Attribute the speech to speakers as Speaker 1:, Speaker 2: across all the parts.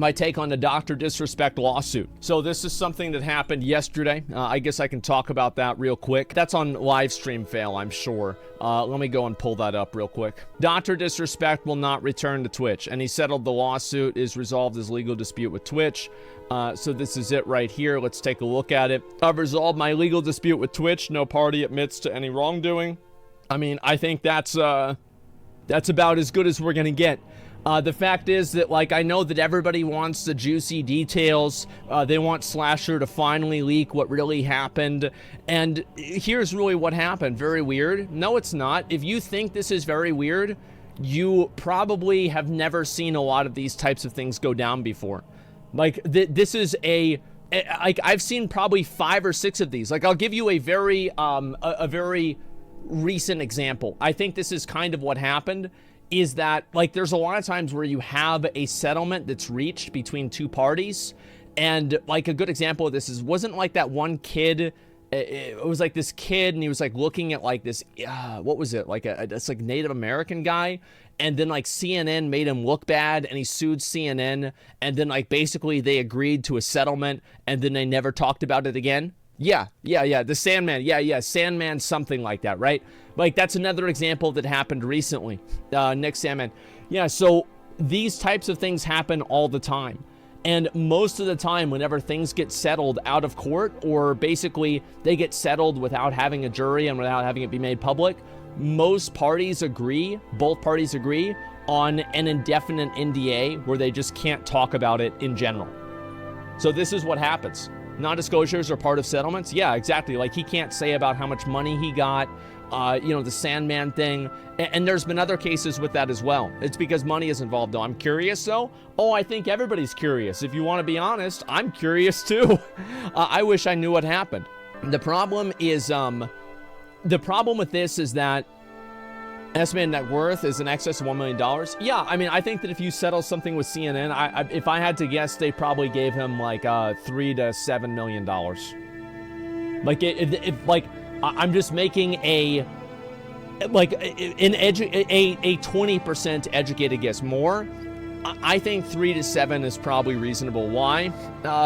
Speaker 1: my take on the DrDisrespect lawsuit. So this is something that happened yesterday. I guess I can talk about that real quick. That's on live stream fail, I'm sure. Let me go and pull that up real quick. DrDisrespect will not return to Twitch, and he settled the lawsuit, is resolved his legal dispute with Twitch. So this is it right here. Let's take a look at it. I've resolved my legal dispute with Twitch. No party admits to any wrongdoing. I mean, I think that's about as good as we're gonna get. The fact is that, like, I know that everybody wants the juicy details. They want Slasher to finally leak what really happened. And here's really what happened. Very weird. No, it's not. If you think this is very weird, you probably have never seen a lot of these types of things go down before. Like, this is like, I've seen probably 5 or 6 of these. Like, I'll give you a very recent example. I think this is kind of what happened, is that, like, there's a lot of times where you have a settlement that's reached between 2 parties, and, like, a good example of this wasn't like that one kid. It was like this kid, and he was like looking at like this, what was it? Like this like Native American guy, and then like CNN made him look bad, and he sued CNN, and then like basically they agreed to a settlement, and then they never talked about it again. Yeah, the Sandman, Sandman, something like that, right? Like, that's another example that happened recently. Nick Sandman. Yeah, so these types of things happen all the time. And most of the time, whenever things get settled out of court, or basically they get settled without having a jury and without having it be made public, most parties agree, both parties agree, on an indefinite NDA where they just can't talk about it in general. So this is what happens. Non-disclosures are part of settlements. Yeah, exactly. Like, he can't say about how much money he got, you know, the Sandman thing. And there's been other cases with that as well. It's because money is involved, though. I'm curious, though. Oh, I think everybody's curious. If you want to be honest, I'm curious, too. I wish I knew what happened. The problem is, the problem with this is that estimated net worth is in excess of $1 million. Yeah, I mean, I think that if you settle something with CNN, if I had to guess, they probably gave him like $3 to $7 million. Like, if like, I'm just making a 20% educated guess. More, I think 3 to 7 is probably reasonable. Why?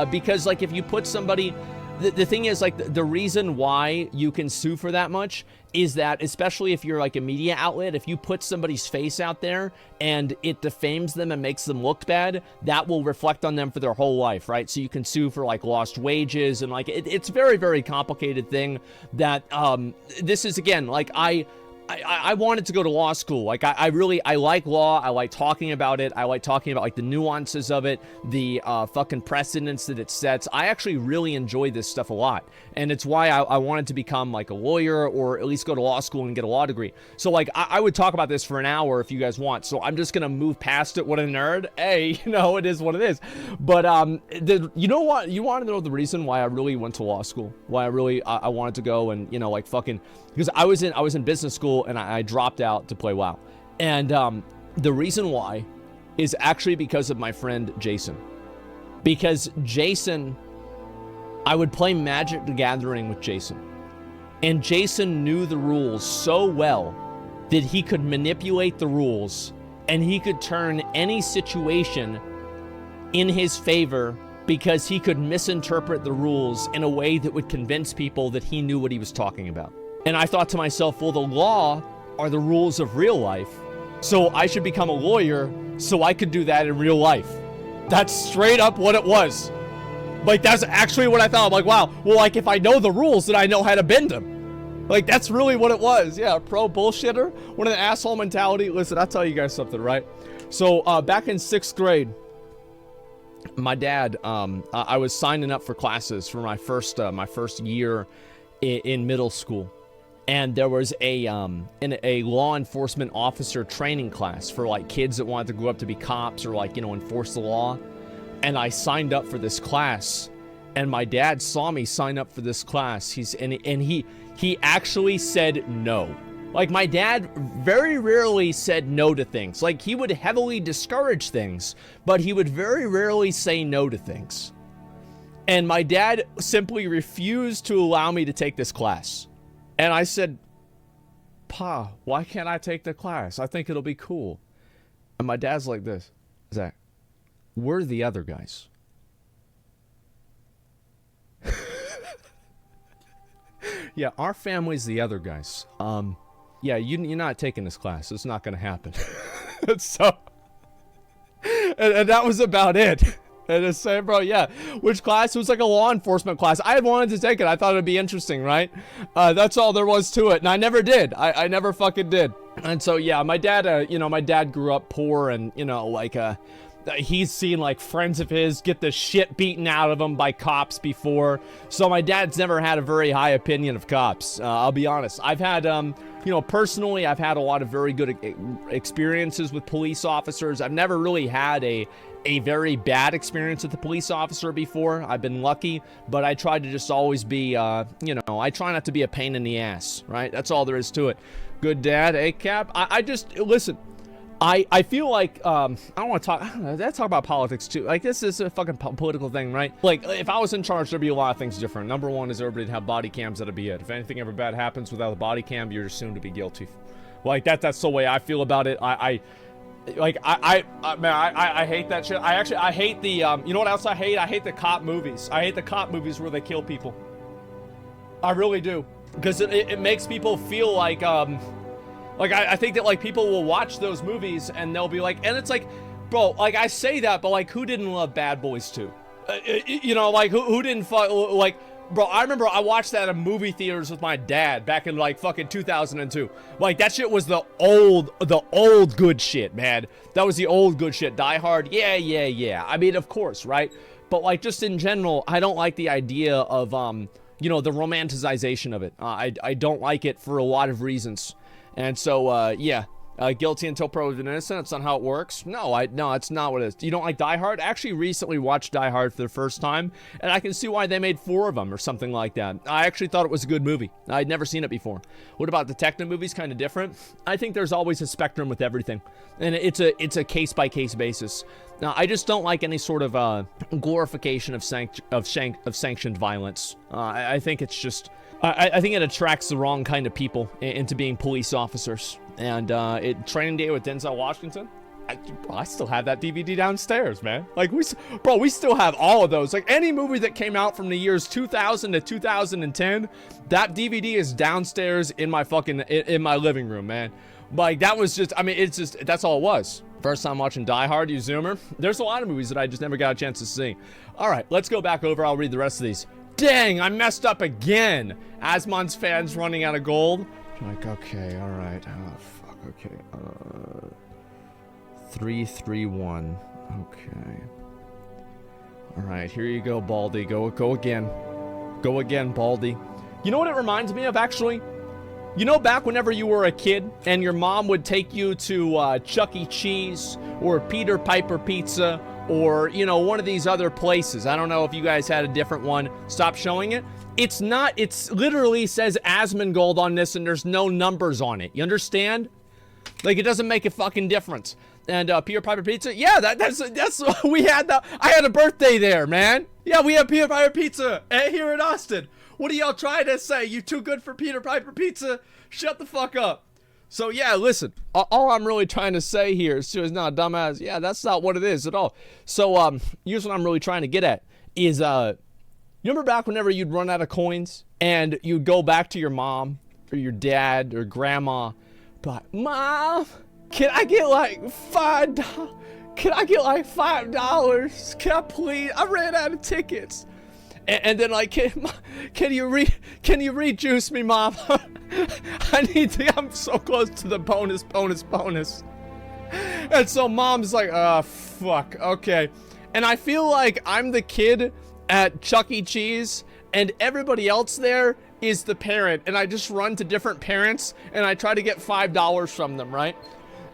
Speaker 1: Because, like, if you put somebody, the thing is, like, the reason why you can sue for that much is that, especially if you're like a media outlet, if you put somebody's face out there and it defames them and makes them look bad, that will reflect on them for their whole life, right? So you can sue for like lost wages, and like it's very, very complicated thing that this is, again, like, I wanted to go to law school. Like, I like law. I like talking about it. I like talking about, like, the nuances of it, the fucking precedents that it sets. I actually really enjoy this stuff a lot. And it's why I wanted to become, like, a lawyer, or at least go to law school and get a law degree. So, like, I would talk about this for an hour if you guys want. So I'm just going to move past it. What a nerd. Hey, you know, it is what it is. But, you know what? You want to know the reason why I really went to law school? Why I wanted to go and, you know, like, fucking... Because I was in business school, and I dropped out to play WoW. And the reason why is actually because of my friend Jason. Because Jason, I would play Magic the Gathering with Jason. And Jason knew the rules so well that he could manipulate the rules, and he could turn any situation in his favor, because he could misinterpret the rules in a way that would convince people that he knew what he was talking about. And I thought to myself, well, the law are the rules of real life, so I should become a lawyer so I could do that in real life. That's straight up what it was. Like, that's actually what I thought. I'm like, wow, well, like, if I know the rules, then I know how to bend them. Like, that's really what it was. Yeah, pro bullshitter, one of the asshole mentality. Listen, I'll tell you guys something, right? So, back in 6th grade, my dad, I was signing up for classes for my first year in middle school. And there was a law enforcement officer training class for, like, kids that wanted to grow up to be cops, or, like, you know, enforce the law. And I signed up for this class, and my dad saw me sign up for this class. He actually said no. Like, my dad very rarely said no to things. Like, he would heavily discourage things, but he would very rarely say no to things. And my dad simply refused to allow me to take this class. And I said, Pa, why can't I take the class? I think it'll be cool. And my dad's like this, Zach, We're the other guys. Yeah, our family's the other guys. Yeah, you're not taking this class. It's not gonna happen. So, and that was about it. And it's saying, bro, yeah, which class? It was like a law enforcement class. I had wanted to take it. I thought it'd be interesting, right? That's all there was to it. And I never did. I never fucking did. And so, yeah, my dad, you know, my dad grew up poor and, you know, like, he's seen like friends of his get the shit beaten out of him by cops before. So my dad's never had a very high opinion of cops. I'll be honest. I've had, you know, personally, I've had a lot of very good experiences with police officers. I've never really had a very bad experience with a police officer before. I've been lucky, but I try to just always be, you know, I try not to be a pain in the ass, right? That's all there is to it. Good dad, hey, Cap. I just, listen, I feel like, I don't want to talk, let's talk about politics too. Like, this is a fucking political thing, right? Like, if I was in charge, there'd be a lot of things different. Number one is everybody'd have body cams, that'd be it. If anything ever bad happens without a body cam, you're assumed to be guilty. Like, that's the way I feel about it. I hate that shit. I hate the, you know what else I hate? I hate the cop movies. I hate the cop movies where they kill people. I really do. Because it makes people feel like I think that, like, people will watch those movies and they'll be like, and it's like, bro, like, I say that, but, like, who didn't love Bad Boys 2? You know, like, who didn't, like, bro, I remember I watched that in movie theaters with my dad back in, like, fucking 2002. Like, that shit was the old good shit, man. That was the old good shit. Die Hard, yeah. I mean, of course, right? But, like, just in general, I don't like the idea of, you know, the romanticization of it. I don't like it for a lot of reasons. And so, yeah, guilty until proven innocent. That's not how it works. No, it's not what it is. You don't like Die Hard? I actually recently watched Die Hard for the first time, and I can see why they made 4 of them or something like that. I actually thought it was a good movie. I'd never seen it before. What about detective movies? Kind of different. I think there's always a spectrum with everything, and it's a case-by-case basis. Now, I just don't like any sort of glorification of sanctioned violence. I think it's just... I think it attracts the wrong kind of people into being police officers. And Training Day with Denzel Washington, I still have that DVD downstairs, man. Like, we still have all of those. Like, any movie that came out from the years 2000 to 2010, that DVD is downstairs in my in my living room, man. Like, that was just, I mean, it's just, that's all it was. First time watching Die Hard, you Zoomer. There's a lot of movies that I just never got a chance to see. All right, let's go back over. I'll read the rest of these. Dang, I messed up again. Asmon's fans running out of gold. Like, okay, all right. Oh, fuck, okay. 331. Okay. All right, here you go, Baldy. Go again. Go again, Baldy. You know what it reminds me of, actually? You know, back whenever you were a kid and your mom would take you to Chuck E. Cheese or Peter Piper Pizza, or, you know, one of these other places. I don't know if you guys had a different one. Stop showing it. It's not, it's literally says Asmongold on this and there's no numbers on it. You understand? Like, it doesn't make a fucking difference. And Peter Piper Pizza, yeah, that's we had that. I had a birthday there, man. Yeah, we have Peter Piper Pizza here in Austin. What are y'all trying to say? You too good for Peter Piper Pizza? Shut the fuck up. So, yeah, listen, all I'm really trying to say here is not dumbass. Yeah, that's not what it is at all. So, here's what I'm really trying to get at is, you remember back whenever you'd run out of coins and you'd go back to your mom or your dad or grandma, but, Mom, can I get like $5? Can I get like $5? Can I please? I ran out of tickets. And then, like, can you rejuice me, Mom? I need to, I'm so close to the bonus. And so Mom's like, oh, fuck, okay. And I feel like I'm the kid at Chuck E. Cheese, and everybody else there is the parent. And I just run to different parents, and I try to get $5 from them, right?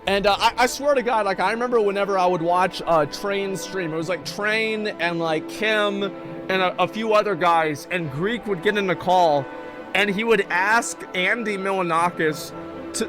Speaker 1: And I swear to God, like, I remember whenever I would watch Train stream, it was like Train and like Kim and a few other guys, and Greek would get in the call and he would ask Andy Milanakis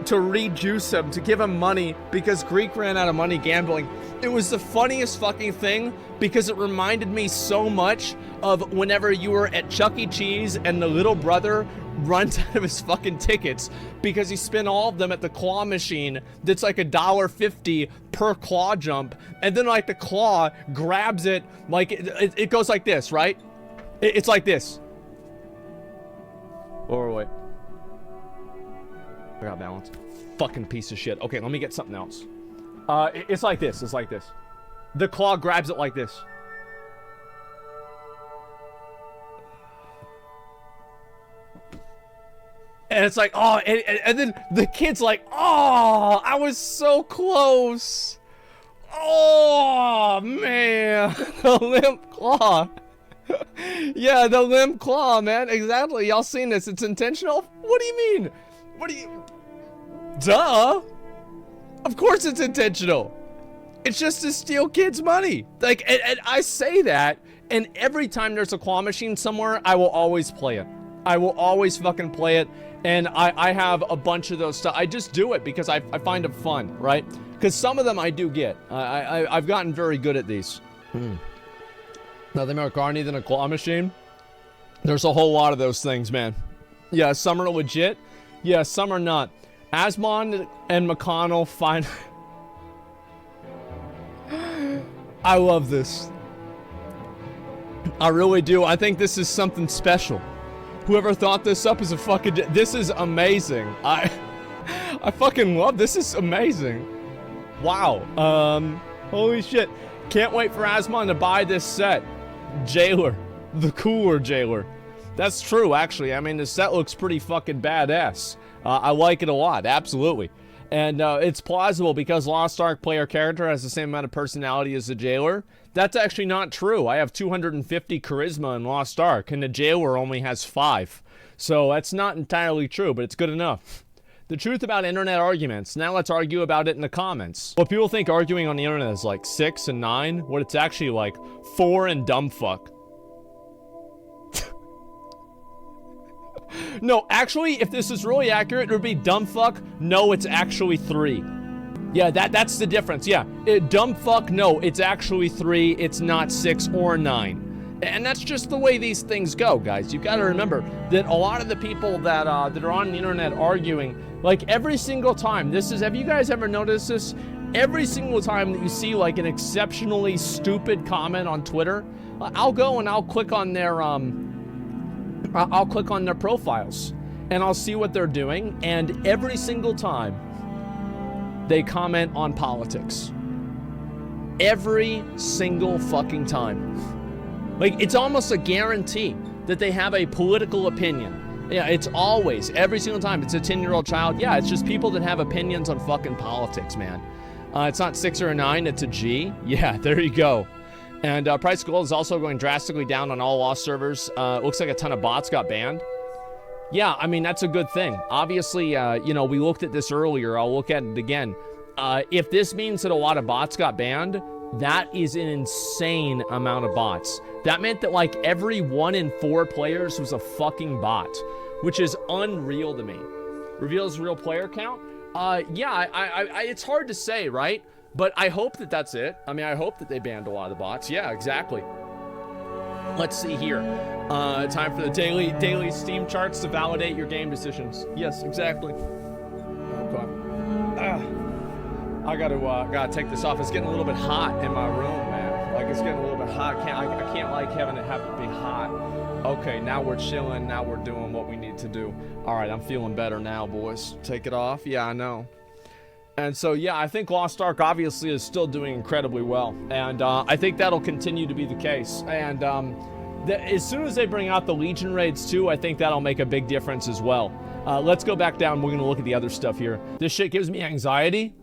Speaker 1: to rejuice him, to give him money because Greek ran out of money gambling. It was the funniest fucking thing because it reminded me so much of whenever you were at Chuck E. Cheese and the little brother runs out of his fucking tickets because he spent all of them at the claw machine that's like $1.50 per claw jump, and then like the claw grabs it, like it goes like this, right? It's like this. Oh wait, I got balance. Fucking piece of shit. Okay, let me get something else. It's like this. It's like this. The claw grabs it like this. And it's like, oh, and then the kid's like, oh, I was so close. Oh, man. The limp claw. Yeah, the limp claw, man. Exactly. Y'all seen this. It's intentional? What do you mean? What do you... Duh. Of course it's intentional. It's just to steal kids' money. Like, and I say that, and every time there's a claw machine somewhere, I will always play it. I will always fucking play it. And I have a bunch of those stuff. I just do it because I find it fun, right? Because some of them I do get. I've gotten very good at these. Nothing more carny than a claw machine. There's a whole lot of those things, man. Yeah, some are legit. Yeah, some are not. Asmon and McConnell find... I love this. I really do. I think this is something special. Whoever thought this up is a fucking... This is amazing. I fucking love this. Is amazing. Wow. Holy shit. Can't wait for Asmon to buy this set. Jailer. The cooler Jailer. That's true, actually. I mean, the set looks pretty fucking badass. I like it a lot. Absolutely. And it's plausible because Lost Ark player character has the same amount of personality as the Jailer. That's actually not true. I have 250 charisma in Lost Ark, and the Jailer only has 5. So that's not entirely true, but it's good enough. The truth about internet arguments. Now let's argue about it in the comments. What people think arguing on the internet is like 6 and 9, what it's actually like 4 and dumb fuck. No, actually, if this is really accurate, it would be dumb fuck. No, it's actually 3. Yeah, that's the difference. Yeah, dumb fuck. No, it's actually 3. It's not 6 or 9. And that's just the way these things go, guys. You've got to remember that a lot of the people that that are on the internet arguing, like every single time, this is, have you guys ever noticed this? Every single time that you see like an exceptionally stupid comment on Twitter, I'll go and I'll click on their profiles and I'll see what they're doing, and every single time they comment on politics. Every single fucking time. Like, it's almost a guarantee that they have a political opinion. Yeah, it's always, every single time. It's a 10-year-old child. Yeah, it's just people that have opinions on fucking politics, man. It's not 6 or a 9, it's a G. Yeah, there you go. And price of gold is also going drastically down on all Lost servers. Looks like a ton of bots got banned. Yeah, I mean, that's a good thing. Obviously, you know, we looked at this earlier. I'll look at it again. If this means that a lot of bots got banned, that is an insane amount of bots. That meant that, like, every 1 in 4 players was a fucking bot, which is unreal to me. Reveals real player count? Yeah, it's hard to say, right? But I hope that that's it. I mean, I hope that they banned a lot of the bots. Yeah, exactly. Let's see here. Time for the daily Steam charts to validate your game decisions. Yes, exactly. Okay. I gotta take this off. It's getting a little bit hot in my room, man. Like, it's getting a little bit hot. I can't like having it have it be hot. Okay, now we're chilling. Now we're doing what we need to do. All right, I'm feeling better now, boys. Take it off. Yeah, I know. And so, yeah, I think Lost Ark obviously is still doing incredibly well. And I think that'll continue to be the case. And as soon as they bring out the Legion raids too, I think that'll make a big difference as well. Let's go back down. We're going to look at the other stuff here. This shit gives me anxiety.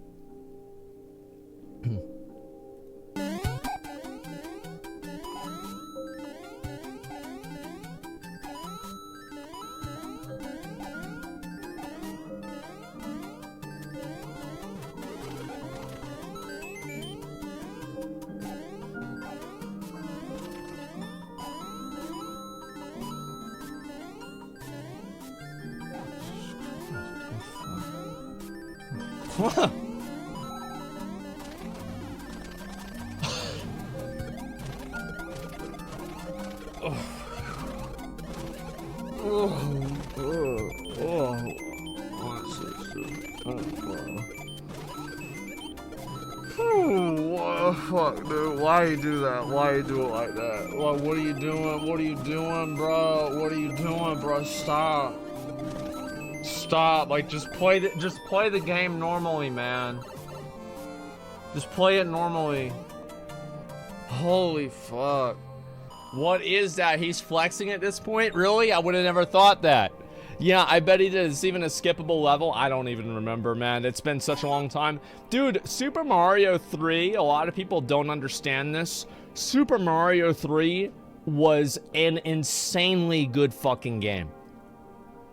Speaker 2: Fuck, dude. Why you do that? Why you do it like that? What are you doing? What are you doing, bro? What are you doing, bro? Stop. Stop. Like, just play the game normally, man. Just play it normally. Holy fuck.
Speaker 1: What is that? He's flexing at this point? Really? I would have never thought that. Yeah, I bet he did. It's even a skippable level. I don't even remember, man. It's been such a long time. Dude, Super Mario 3, a lot of people don't understand this. Super Mario 3 was an insanely good fucking game.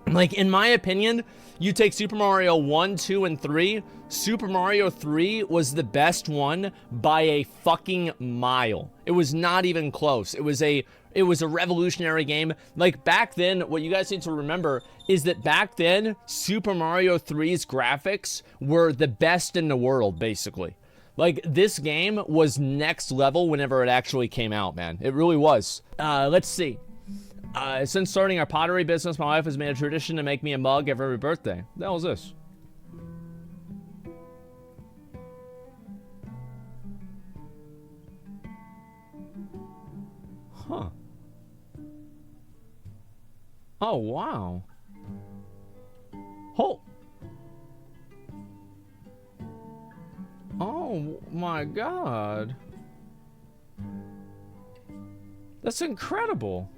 Speaker 1: Like, in my opinion, you take Super Mario 1, 2, and 3, Super Mario 3 was the best one by a fucking mile. It was not even close. It was a revolutionary game. Like, back then, what you guys need to remember is that back then, Super Mario 3's graphics were the best in the world, basically. Like, this game was next level whenever it actually came out, man. It really was. Let's see. Since starting our pottery business, my wife has made a tradition to make me a mug every birthday. What the hell is this? Huh. Oh, wow. Oh my god. That's incredible.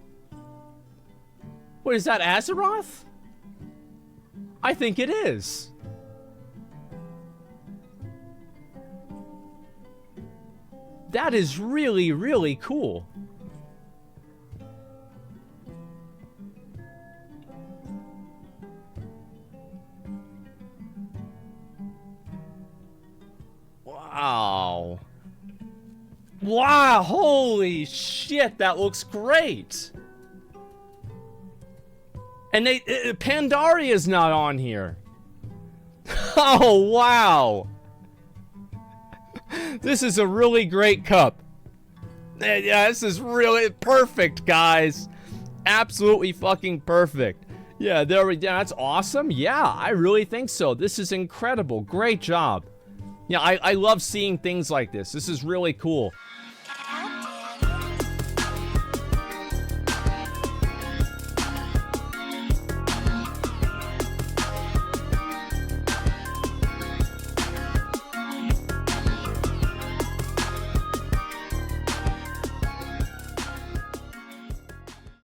Speaker 1: What is that, Azeroth? I think it is. That is really, really cool. Wow. Wow, holy shit, that looks great. And Pandaria's not on here. Oh, wow. This is a really great cup. Yeah, this is really perfect, guys. Absolutely fucking perfect. Yeah, there we go. That's awesome. Yeah, I really think so. This is incredible. Great job. Yeah, I love seeing things like this. This is really cool.